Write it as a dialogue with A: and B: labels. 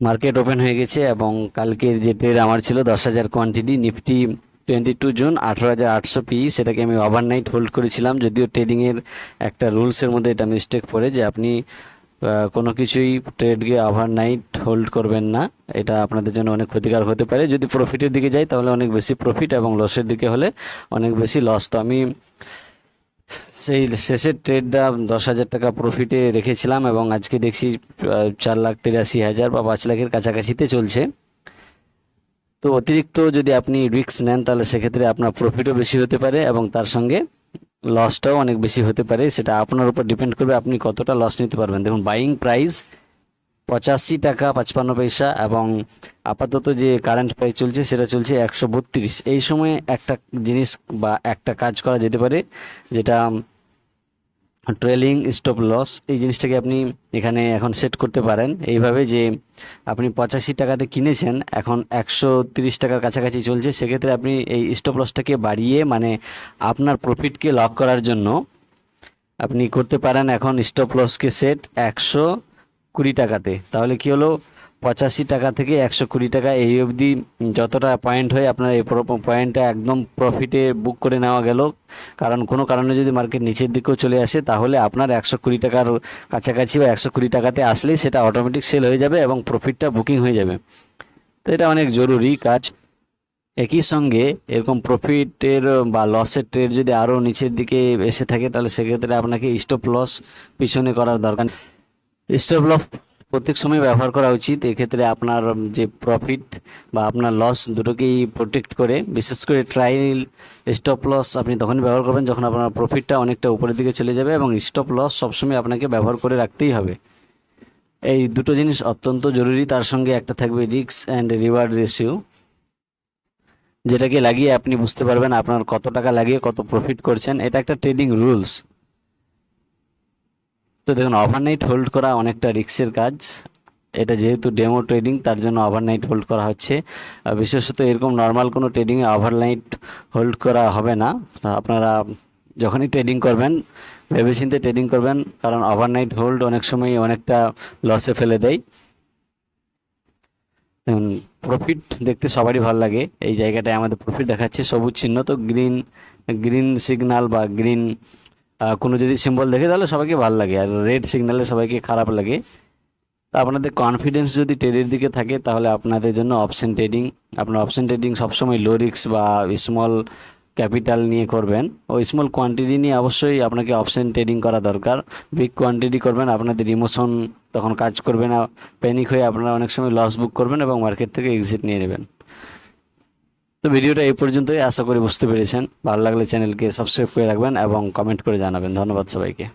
A: Market open হয়ে গেছে এবং কালকের যে ট্রেড আমার ছিল 10,000 কোয়ান্টিটি, নিফটি 22 জুন 18,800 পি, সেটাকে আমি ওভারনাইট হোল্ড করেছিলাম। যদিও ট্রেডিংয়ের একটা রুলসের মধ্যে এটা মিস্টেক পড়ে যে আপনি কোনো কিছুই ট্রেডকে ওভারনাইট হোল্ড করবেন না, এটা আপনাদের জন্য অনেক ক্ষতিকারক হতে পারে। যদি প্রফিটের দিকে যায় তাহলে অনেক বেশি প্রফিট এবং লসের দিকে হলে অনেক বেশি লস। তো আমি সেই শেষের ট্রেডটা 10,000 টাকা প্রফিটে রেখেছিলাম এবং আজকে দেখছি 4,83,000 বা 5 লাখের কাছাকাছিতে চলছে। তো অতিরিক্ত যদি আপনি রিস্ক নেন তাহলে সেক্ষেত্রে আপনার প্রফিটও বেশি হতে পারে এবং তার সঙ্গে লসটাও অনেক বেশি হতে পারে। সেটা আপনার উপর ডিপেন্ড করবে আপনি কতটা লস নিতে পারবেন। দেখুন, বাইং প্রাইস 85 টাকা 55 পয়সা এবং আপাতত যে কারেন্ট প্রাইস চলছে সেটা চলছে 132। এই সময়ে একটা জিনিস বা একটা কাজ করা যেতে পারে, যেটা ট্রেলিং স্টপ লস, এই জিনিসটাকে আপনি এখানে এখন সেট করতে পারেন এইভাবে যে আপনি 85 টাকাতে কিনেছেন, এখন 130 টাকার কাছাকাছি চলছে। সেক্ষেত্রে আপনি এই স্টপ লসটাকে বাড়িয়ে মানে আপনার প্রফিটকে লক করার জন্য আপনি করতে পারেন এখন স্টপ লসকে সেট 120 টাকাতে। তাহলে কি হলো, 85 টাকা থেকে 120 টাকা এই অবধি যতটা পয়েন্ট হয় আপনার এই পয়েন্টটা একদম প্রফিটে বুক করে নেওয়া গেল। কারণ কোনো কারণে যদি মার্কেট নিচের দিকেও চলে আসে তাহলে আপনার 120 টাকার কাছাকাছি বা 120 টাকাতে আসলেই সেটা অটোমেটিক সেল হয়ে যাবে এবং প্রফিটটা বুকিং হয়ে যাবে। তো এটা অনেক জরুরি কাজ। একই সঙ্গে এরকম প্রফিটের বা লসের ট্রেড যদি আরও নিচের দিকে এসে থাকে তাহলে সেক্ষেত্রে আপনাকে স্টপ লস পিছনে করার দরকার। স্টপ লস প্রত্যেক সময় ব্যবহার করা উচিত। এক্ষেত্রে আপনার যে প্রফিট বা আপনার লস দুটোকেই প্রোটেক্ট করে। বিশেষ করে ট্রায়াল স্টপ লস আপনি তখনই ব্যবহার করবেন যখন আপনার প্রফিটটা অনেকটা উপরের দিকে চলে যাবে, এবং স্টপ লস সবসময় আপনাকে ব্যবহার করে রাখতেই হবে। এই দুটো জিনিস অত্যন্ত জরুরি। তার সঙ্গে একটা থাকবে রিস্ক অ্যান্ড রিওয়ার্ড রেশিও, যেটাকে লাগিয়ে আপনি বুঝতে পারবেন আপনার কত টাকা লাগিয়ে কত প্রফিট করছেন। এটা একটা ট্রেডিং রুলস। তো দেখুন, ওভারনাইট হোল্ড করা অনেকটা রিস্কের কাজ। এটা যেহেতু ডেমো ট্রেডিং তার জন্য ওভারনাইট হোল্ড করা হচ্ছে। বিশেষত এরকম নর্মাল কোনো ট্রেডিংয়ে ওভারনাইট হোল্ড করা হবে না। আপনারা যখনই ট্রেডিং করবেন ভেবেচিন্তে ট্রেডিং করবেন, কারণ ওভারনাইট হোল্ড অনেক সময় অনেকটা লসে ফেলে দেয়। দেখুন, প্রফিট দেখতে সবারই ভালো লাগে। এই জায়গাটায় আমাদের প্রফিট দেখাচ্ছে সবুজ চিহ্ন, তো গ্রিন গ্রিন সিগন্যাল বা গ্রিন কোনো যদি সিম্বল দেখে তাহলে সবাইকে ভালো লাগে, আর রেড সিগন্যালে সবাইকে খারাপ লাগে। তা আপনাদের কনফিডেন্স যদি ট্রেডের দিকে থাকে তাহলে আপনাদের জন্য অপশন ট্রেডিং, আপনার অপশন ট্রেডিং সবসময় লো রিস্ক বা স্মল ক্যাপিটাল নিয়ে করবেন। ওই স্মল কোয়ান্টিটি নিয়ে অবশ্যই আপনাকে অপশন ট্রেডিং করা দরকার। বিগ কোয়ান্টিটি করবেন, আপনাদের ইমোশন তখন কাজ করবে না, প্যানিক হয়ে আপনারা অনেক সময় লস বুক করবেন এবং মার্কেট থেকে এক্সিট নিয়ে নেবেন। তো ভিডিওটা এই পর্যন্তই, আশা করি বুঝতে পেরেছেন। ভালো লাগলে চ্যানেলকে সাবস্ক্রাইব করে রাখবেন এবং কমেন্ট করে জানাবেন। ধন্যবাদ সবাইকে।